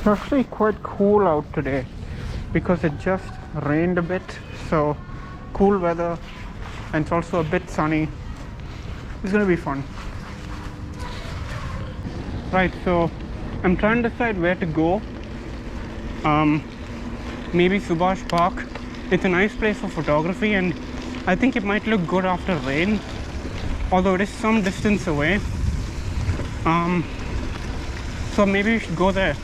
It's actually quite cool out today because it just rained a bit, so cool weather, and it's also a bit sunny. It's gonna be fun. Right, so I'm trying to decide where to go. Maybe Subhash Park. It's a nice place for photography, and I think it might look good after rain, although it is some distance away. So maybe we should go there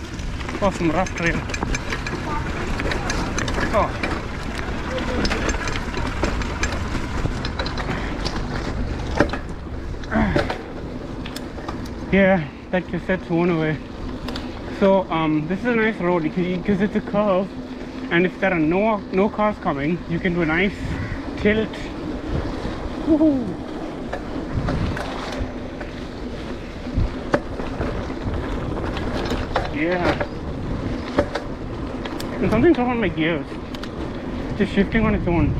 for some rough trail. Oh. Yeah, that cassette's worn away. So this is a nice road because it's a curve, and if there are no cars coming, you can do a nice tilt. Woohoo! Yeah. And something's wrong on my gears. Just shifting on its own.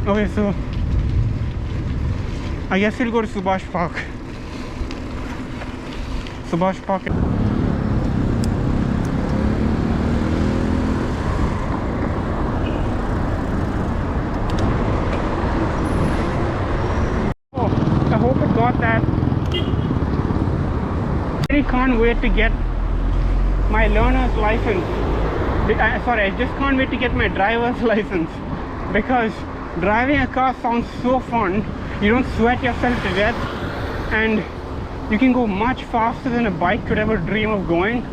Okay, so I guess we'll go to Subhash Park. Subhash Park. Oh, I hope it got that. I really can't wait to get my learner's license. Sorry, I just can't wait to get my driver's license, because driving a car sounds so fun. You don't sweat yourself to death, and you can go much faster than a bike could ever dream of going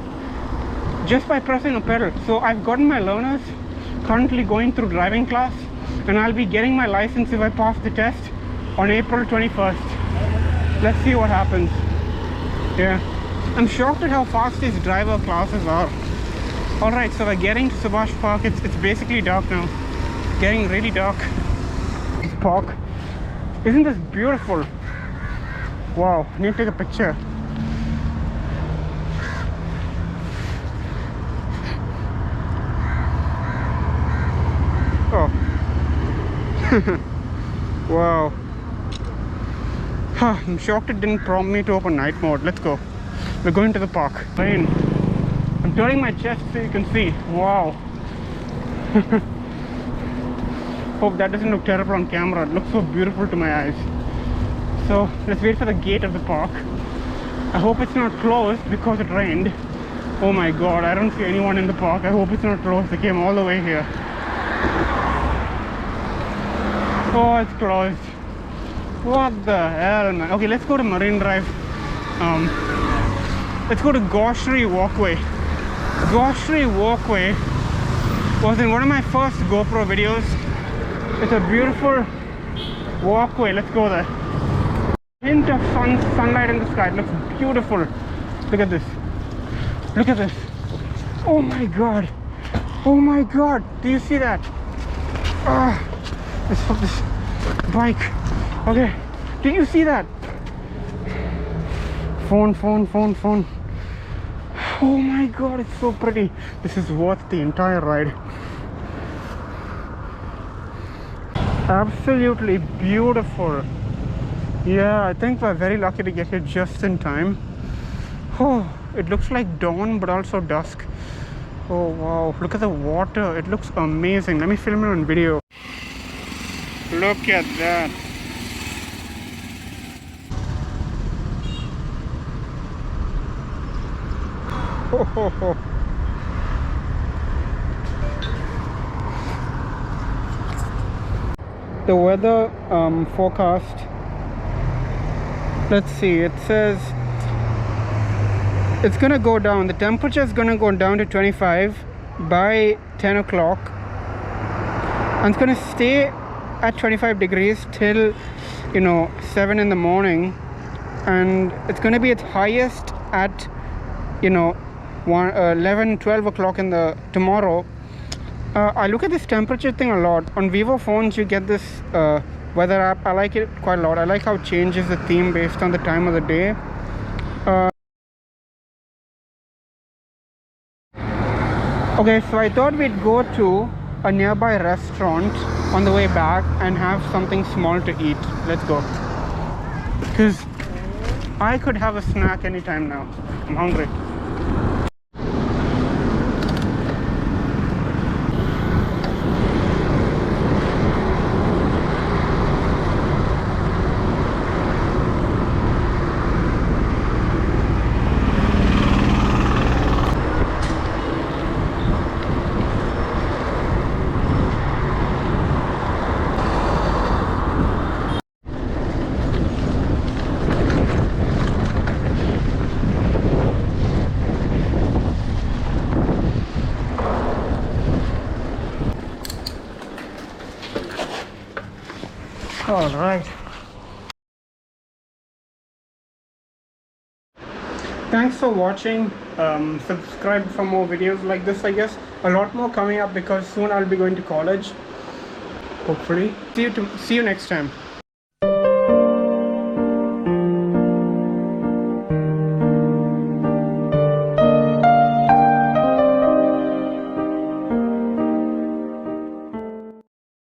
just by pressing a pedal. So I've gotten my learners, currently going through driving class, and I'll be getting my license if I pass the test on April 21st. Let's see what happens. Yeah, I'm shocked at how fast these driver classes are. Alright, so we're getting to Subhash Park. It's basically dark now. Getting really dark. This park. Isn't this beautiful? Wow, I need to take a picture. Oh. Wow. I'm shocked it didn't prompt me to open night mode. Let's go. We're going to the park. Rain. I'm turning my chest so you can see. Wow. Hope that doesn't look terrible on camera. It looks so beautiful to my eyes. So let's wait for the gate of the park. I hope it's not closed because it rained. Oh my god, I don't see anyone in the park. I hope it's not closed. They came all the way here. Oh, it's closed. What the hell, man? Okay, let's go to Marine Drive. Let's go to GOSHREE Walkway. GOSHREE Walkway was in one of my first GoPro videos. It's a beautiful walkway. Let's go there. Hint of sunlight in the sky. It looks beautiful. Look at this. Look at this. Oh my god. Oh my god. Do you see that? Let's stop this bike. Okay. Did you see that? Phone. Oh my god, it's so pretty. This is worth the entire ride. Absolutely beautiful. Yeah, I think we're very lucky to get here just in time. Oh, it looks like dawn but also dusk. Oh wow, look at the water. It looks amazing. Let me film it on video. Look at that. Oh. The weather forecast, let's see, it says it's gonna go down. The temperature is gonna go down to 25 by 10 o'clock, and it's gonna stay at 25 degrees till 7 in the morning, and it's gonna be its highest at 11-12 o'clock in the tomorrow. I look at this temperature thing a lot. On Vivo phones you get this weather app. I like it quite a lot. I like how it changes the theme based on the time of the day. Okay, so I thought we'd go to a nearby restaurant on the way back and have something small to eat. Let's go. Because I could have a snack anytime now. I'm hungry. All right. Thanks for watching. Subscribe for more videos like this, I guess. A lot more coming up because soon I'll be going to college. Hopefully. See you next time.